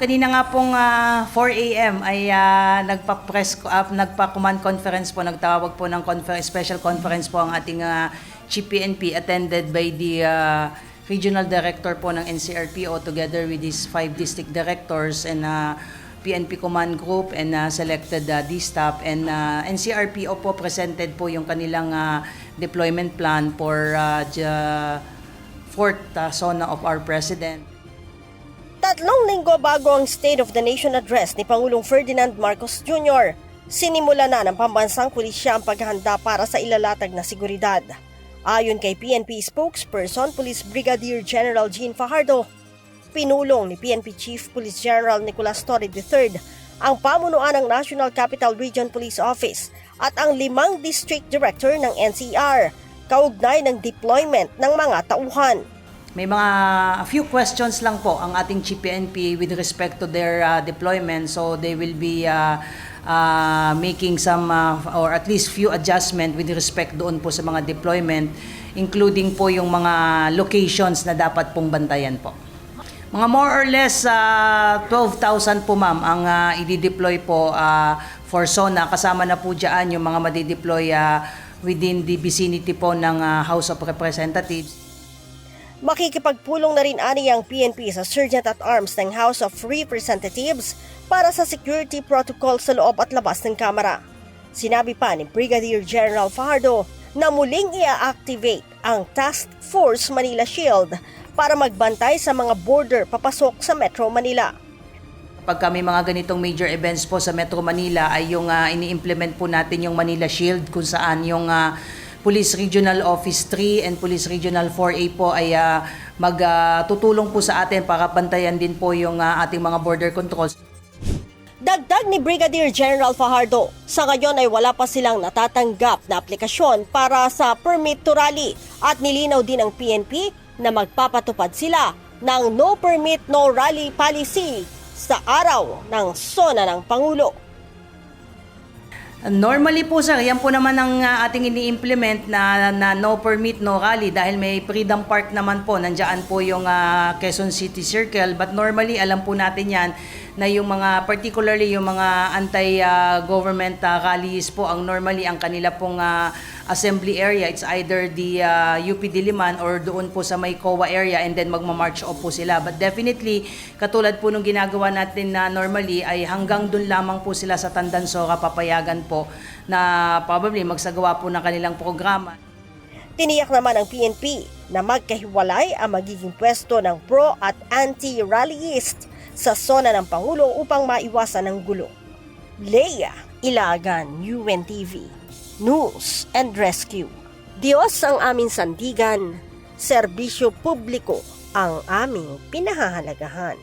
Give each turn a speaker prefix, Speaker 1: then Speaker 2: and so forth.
Speaker 1: Kanina nga pong 4 a.m. ay nagpa-command conference po, nagtawag po ng special conference po ang ating Chief PNP attended by the Regional Director po ng NCRPO together with his 5 district directors and PNP Command Group and selected D-Staff and NCRPO po presented po yung kanilang deployment plan for the 4th zona of our President.
Speaker 2: 3 linggo bago ang State of the Nation Address ni Pangulong Ferdinand Marcos Jr., sinimula na ng pambansang pulisya ang paghahanda para sa ilalatag na seguridad. Ayon kay PNP spokesperson Police Brigadier General Jean Fajardo, pinulong ni PNP Chief Police General Nicolas Torre III ang pamunuan ng National Capital Region Police Office at ang 5 district director ng NCR, kaugnay ng deployment ng mga tauhan.
Speaker 1: May a few questions lang po ang ating Chief PNP with respect to their deployment. So they will be making some or at least few adjustment with respect doon po sa mga deployment, including po yung mga locations na dapat pong bantayan po. Mga more or less 12,000 po ma'am ang i-deploy po for SONA. Kasama na po dyan yung mga madideploy within the vicinity po ng House of Representatives.
Speaker 2: Makikipagpulong na rin ani ang PNP sa Sergeant at Arms ng House of Representatives para sa security protocol sa loob at labas ng Kamara. Sinabi pa ni Brigadier General Fajardo na muling i-activate ang Task Force Manila Shield para magbantay sa mga border papasok sa Metro Manila.
Speaker 1: Pagka may mga ganitong major events po sa Metro Manila ay yung ini-implement po natin yung Manila Shield kung saan yung Police Regional Office 3 and Police Regional 4A po ay magtutulong po sa atin para bantayan din po yung ating mga border controls.
Speaker 2: Dagdag ni Brigadier General Fajardo, sa ngayon ay wala pa silang natatanggap na aplikasyon para sa permit to rally at nilinaw din ng PNP na magpapatupad sila ng no permit no rally policy sa araw ng SONA ng Pangulo.
Speaker 1: Normally po sir, yan po naman ang ating ini-implement na no permit, no rally dahil may Freedom Park naman po, nandiyan po yung Quezon City Circle, but normally alam po natin yan na yung mga particularly yung mga anti-government rallies po ang normally ang kanila pong assembly area, it's either the UP Diliman or doon po sa may COA area and then magma-march off po sila. But definitely, katulad po nung ginagawa natin na normally ay hanggang doon lamang po sila sa Tandansora papayagan po na probably magsagawa po ng kanilang programa.
Speaker 2: Tiniyak naman ng PNP na magkahiwalay ang magiging pwesto ng pro at anti-rallyist sa SONA ng Pangulo upang maiwasan ang gulo. Leia Ilagan, UNTV. News and Rescue. Diyos ang aming sandigan, serbisyo publiko ang aming pinahahalagahan.